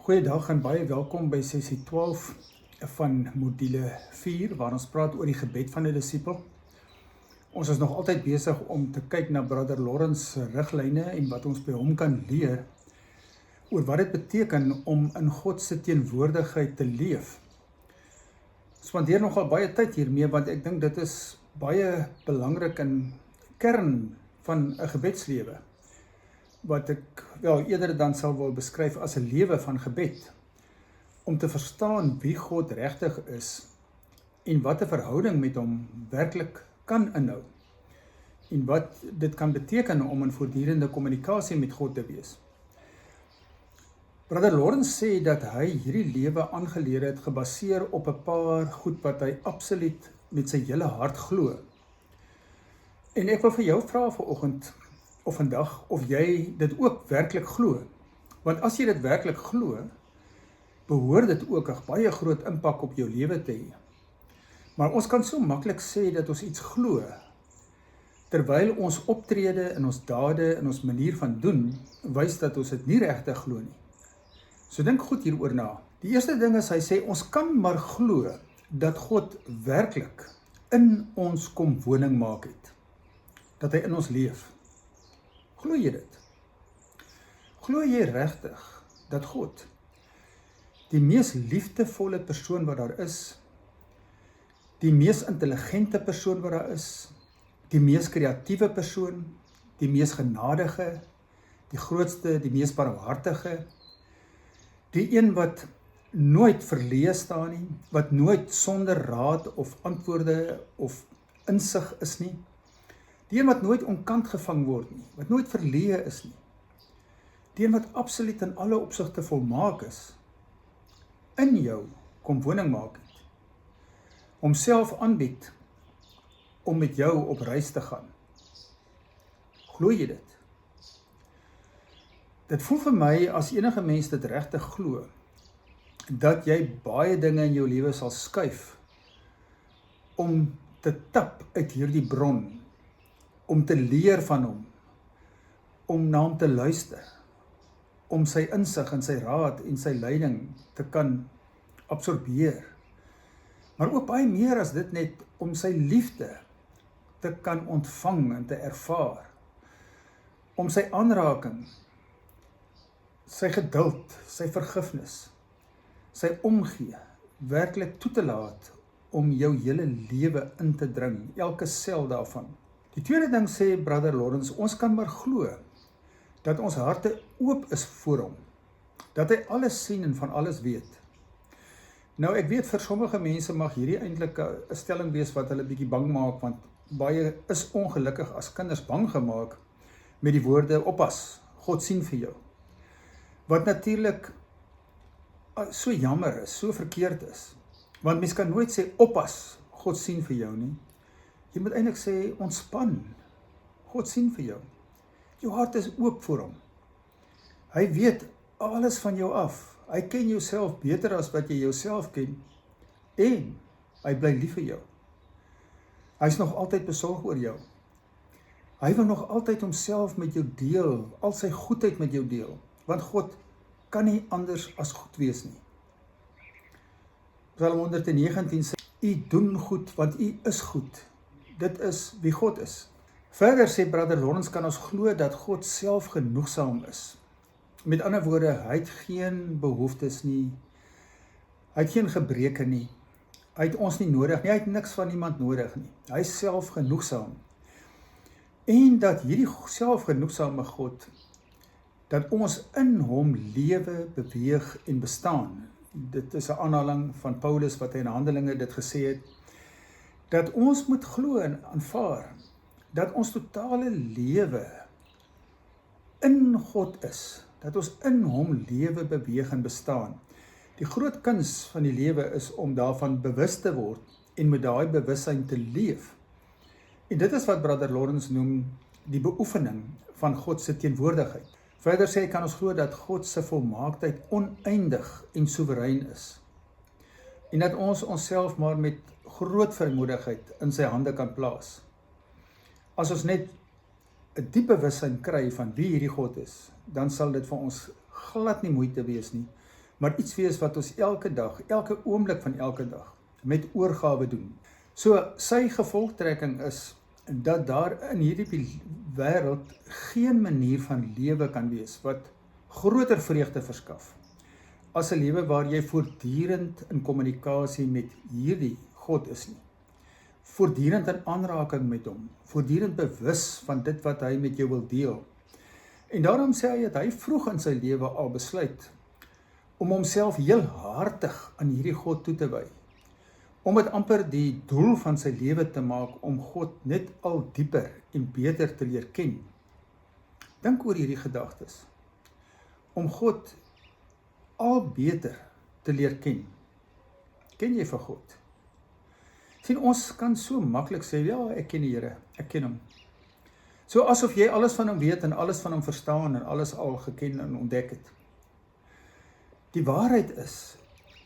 Goeiedag en baie welkom by sessie 12 van module 4, waar ons praat oor die gebed van 'n disipel. Ons is nog altyd besig om te kyk na Brother Lawrence se riglyne en wat ons by hom kan leer oor wat dit beteken om in God se teenwoordigheid te leef. Ons spandeer nogal baie tyd hiermee, want ek dink dit is baie belangrik in kern van 'n gebedslewe, wat ek eerder dan sal wil beskryf as 'n lewe van gebed, om te verstaan wie God regtig is en wat 'n verhouding met hom werklik kan inhou en wat dit kan beteken om in voortdurende kommunikasie met God te wees. Brother Lawrence sê dat hy hierdie lewe aangeleer het gebaseer op 'n paar goed wat hy absoluut met sy hele hart glo. En ek wil vir jou vra vanoggend of vandag of jy dit ook werklik glo. Want as jy dit werklik glo, behoort dit ook 'n baie groot impak op jou lewe te hê. Maar ons kan so maklik sê dat ons iets glo, terwyl ons optrede en ons dade en ons manier van doen wys dat ons dit nie regtig glo nie. So dink goed hieroor na. Die eerste ding is, hy sê ons kan maar glo dat God werklik in ons kom woning maak het. Dat hy in ons leef. Glo jy dit? Glo jy regtig dat God, die mees liefdevolle persoon wat daar is, die mees intelligente persoon wat daar is, die mees kreatiewe persoon, die mees genadige, die grootste, die mees barmhartige, die een wat nooit verleë staan nie, wat nooit sonder raad of antwoorde of insig is nie, die een wat nooit onkant gevang word nie, wat nooit verleë is nie, die een wat absoluut in alle opsigte volmaak is, in jou kom woning maak het, homself aanbied om met jou op reis te gaan. Glo jy dit? Dit voel vir my as enige mens dit regtig glo, dat jy baie dinge in jou lewe sal skuif om te tap uit hierdie bron, om te leer van hom, om na hom te luister, om sy insig en sy raad en sy leiding te kan absorbeer. Maar ook baie meer as dit net om sy liefde te kan ontvang en te ervaar, om sy aanraking, sy geduld, sy vergifnis, sy omgee, werklik toe te laat om jou hele lewe in te dring, elke sel daarvan. Die tweede ding sê Brother Lawrence, ons kan maar glo dat ons harte oop is voor hom, dat hy alles sien en van alles weet. Nou ek weet vir sommige mense mag hierdie eintlik 'n stelling wees wat hulle bietjie bang maak, want baie is ongelukkig as kinders bang gemaak met die woorde oppas, God sien vir jou. Wat natuurlik so jammer is, so verkeerd is, want mens kan nooit sê oppas, God sien vir jou nie. Jy moet eintlik sê ontspan, God sien vir jou. Jou hart is oop vir hom. Hy weet alles van jou af. Hy ken jouself beter as wat jy jouself ken. En hy bly lief vir jou. Hy is nog altyd besorg oor jou. Hy wil nog altyd homself met jou deel, al sy goedheid met jou deel. Want God kan nie anders as goed wees nie. Psalm 119 sê, U doen goed, want U is goed. Dit is wie God is. Verder sê Brother Lawrence, kan ons glo dat God self genoegsaam is. Met ander woorde, hy het geen behoeftes nie, hy het geen gebreke nie, hy het ons nie nodig nie, hy het niks van iemand nodig nie, hy is self genoegsaam. En dat hierdie selfgenoegsame God, dat ons in hom lewe, beweeg en bestaan, dit is 'n aanhaling van Paulus wat hy in Handelinge dit gesê het, dat ons moet glo en aanvaar, dat ons totale lewe in God is, dat ons in hom lewe, beweeg en bestaan. Die groot kuns van die lewe is om daarvan bewus te word en met daai bewussyn te leef. En dit is wat Brother Lawrence noem die beoefening van God se teenwoordigheid. Verder sê hy, kan ons glo dat God se volmaaktheid oneindig en soewerein is. En dat ons onsself maar met groot vrymoedigheid in sy hande kan plaas. As ons net 'n diep bewussyn kry van wie hierdie God is, dan sal dit vir ons glad nie moeite wees nie maar iets wees wat ons elke dag, elke oomblik van elke dag, met oorgawe doen. So, sy gevolgtrekking is, dat daar in hierdie wêreld geen manier van lewe kan wees, wat groter vreugde verskaf, as 'n lewe waar jy voortdurend in kommunikasie met hierdie God is nie. Voortdurend in aanraking met hom, voortdurend bewus van dit wat hy met jou wil deel. En daarom sê hy dat hy vroeg in sy lewe al besluit om homself heel hartig aan hierdie God toe te wy. Om dit amper die doel van sy lewe te maak om God net al dieper en beter te leer ken. Dink oor hierdie gedagtes. Om God al beter te leer ken. Ken jy vir God? Sien, ons kan so maklik sê, ja, ek ken die Here, ek ken hom. So asof jy alles van hom weet en alles van hom verstaan en alles al geken en ontdek het. Die waarheid is,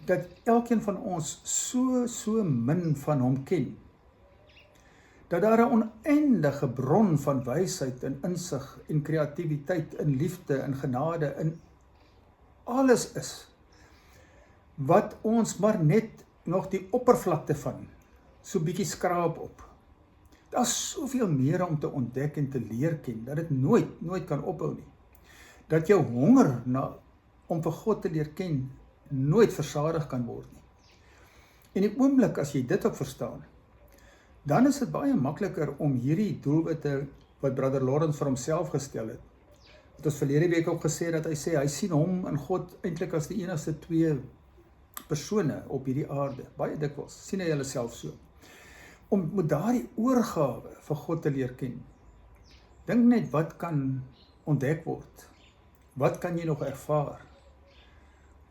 dat elkeen van ons so min van hom ken, dat daar 'n oneindige bron van wysheid en insig en kreatiwiteit en liefde en genade en alles is, wat ons maar net nog die oppervlakte van so bietjie skraap op. Daar is soveel meer om te ontdek en te leer ken, dat dit nooit kan ophou nie. Dat jou honger om vir God te leer ken, nooit versadig kan word nie. En die oomblik as jy dit ook verstaan, dan is dit baie makliker om hierdie doelwitte wat Brother Lawrence vir homself gestel het. Wat ons verlede week ook gesê dat hy sien hom en God eintlik as die enigste twee persone op hierdie aarde. Baie dikwels sien hy hulle self so. Om met daardie oorgawe vir God te leer ken. Dink net wat kan ontdek word. Wat kan jy nog ervaar?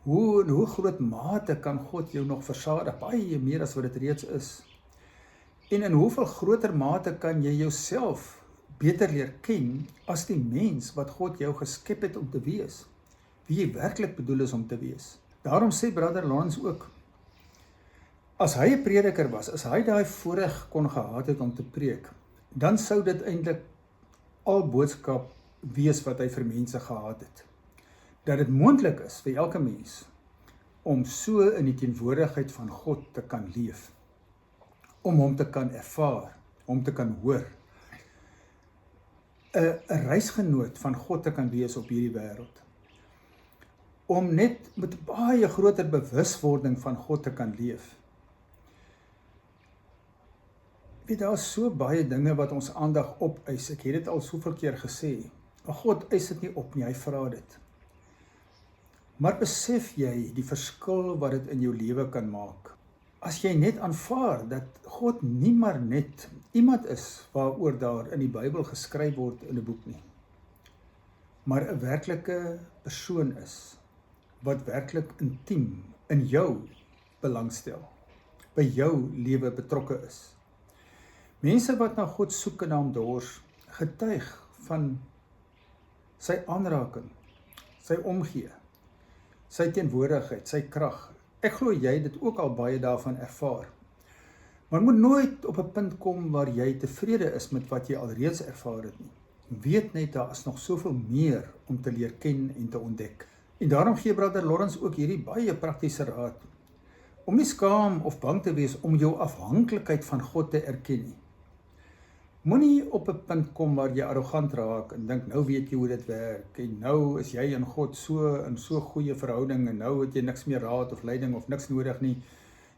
Hoe groot mate kan God jou nog versadig? Baie meer as wat dit reeds is. En in hoeveel groter mate kan jy jouself beter leer ken as die mens wat God jou geskep het om te wees? Wie jy werklik bedoel is om te wees. Daarom sê Brother Lawrence ook, as hy 'n prediker was, as hy daai voorreg kon gehad het om te preek, dan sou dit eintlik al boodskap wees wat hy vir mense gehad het. Dat dit moontlik is vir elke mens om so in die teenwoordigheid van God te kan leef. Om hom te kan ervaar, om te kan hoor. 'n reisgenoot van God te kan wees op hierdie wêreld. Om net met baie groter bewuswording van God te kan leef. Weet, daar is so baie dinge wat ons aandag opeis. Ek het dit al soveel keer gesê. Maar God eis dit nie op nie, hy vra dit. Maar besef jy die verskil wat dit in jou lewe kan maak? As jy net aanvaar dat God nie maar net iemand is waaroor daar in die Bybel geskryf word in 'n boek nie, maar 'n werklike persoon is, wat werklik intiem in jou belangstel, by jou lewe betrokke is. Mense wat na God soek en na hom dors, getuig van sy aanraking, sy omgee, sy teenwoordigheid, sy krag. Ek glo jy het dit ook al baie daarvan ervaar. Maar moet nooit op 'n punt kom waar jy tevrede is met wat jy alreeds ervaar het nie. Weet net, daar is nog soveel meer om te leer ken en te ontdek. En daarom gee Brother Lawrence ook hierdie baie praktiese raad. Om nie skaam of bang te wees om jou afhanklikheid van God te erken nie. Moenie op 'n punt kom waar jy arrogant raak en dink nou weet jy hoe dit werk en nou is jy en God so in so goeie verhouding en nou het jy niks meer raad of leiding of niks nodig nie.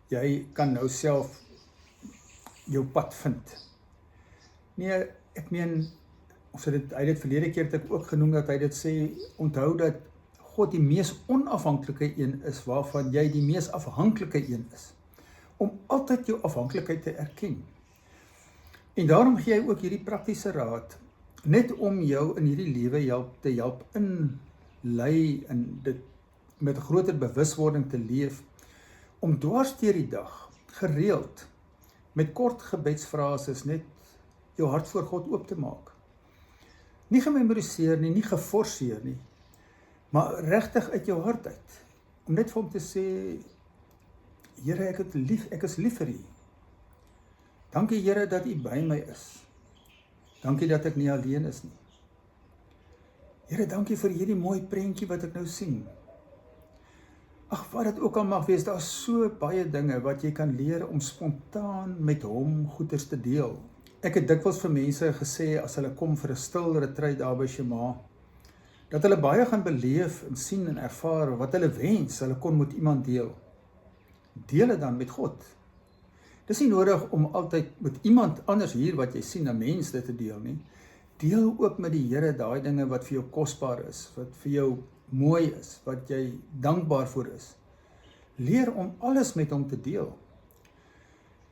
Jy kan nou self jou pad vind. Nee, ek meen, hy het dit verlede keer het ek ook genoem dat hy dit sê, onthou dat God die mees onafhanklike een is waarvan jy die mees afhanklike een is. Om altyd jou afhanklikheid te erken. En daarom gee hy ook hierdie praktiese raad, net om jou in hierdie lewe te help inlei en dit met groter bewuswording te leef, om dwars deur die dag, gereeld, met kort gebedsfrases net jou hart voor God oop te maak. Nie gememoriseer nie, nie geforseer nie, maar regtig uit jou hart uit, om net vir hom te sê, Here, ek is lief vir U. Dankie Here dat U by my is. Dankie dat ek nie alleen is nie. Here, dankie vir hierdie mooi prentjie wat ek nou sien. Ag, wat dit ook al mag wees, daar is so baie dinge wat jy kan leer om spontaan met hom goeders te deel. Ek het dikwels vir mense gesê, as hulle kom vir 'n stil retreat daar by Shema, dat hulle baie gaan beleef en sien en ervaar wat hulle wens hulle kon met iemand deel. Deel dit dan met God. Dis nie nodig om altyd met iemand anders hier wat jy sien, 'n mens dit te deel nie. Deel ook met die Here daai dinge wat vir jou kosbaar is, wat vir jou mooi is, wat jy dankbaar voor is. Leer om alles met hom te deel.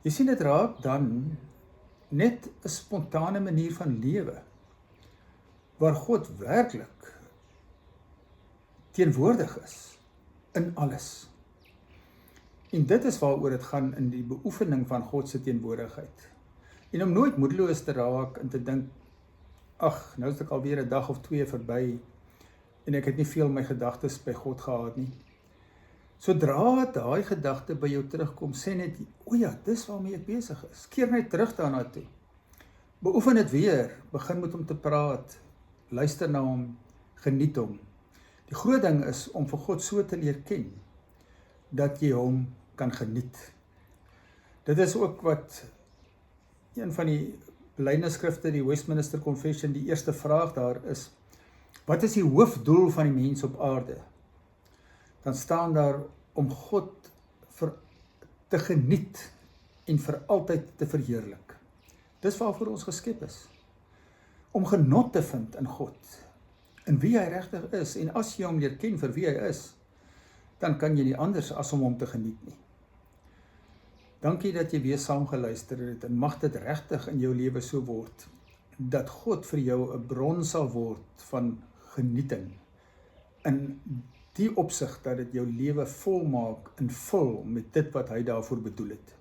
Jy sien, dit raak dan net 'n spontane manier van lewe, waar God werklik teenwoordig is in alles. En dit is waaroor dit gaan in die beoefening van God se teenwoordigheid. En om nooit moedeloos te raak en te dink, ag, nou is ek alweer 'n dag of 2 verby en ek het nie veel my gedagtes by God gehad nie. Sodra daai gedagte by jou terugkom, sê net, o ja, dis waarmee ek besig is. Keer net terug daarna toe. Beoefen dit weer, begin met hom te praat, luister na hom, geniet hom. Die groot ding is om vir God so te leer ken, dat jy hom kan geniet. Dit is ook wat een van die belydenisskrifte, die Westminster Confession, die eerste vraag daar is, wat is die hoofdoel van die mens op aarde? Dan staan daar om God te geniet en vir altyd te verheerlik. Dis waarvoor ons geskep is. Om genot te vind in God, in wie hy regtig is. En as jy hom leer ken vir wie hy is, dan kan jy nie anders as om hom te geniet nie. Dankie dat jy weer saam geluister het en mag dit regtig in jou lewe so word, dat God vir jou 'n bron sal word van genieting, in die opsig dat dit jou lewe volmaak en vul met dit wat hy daarvoor bedoel het.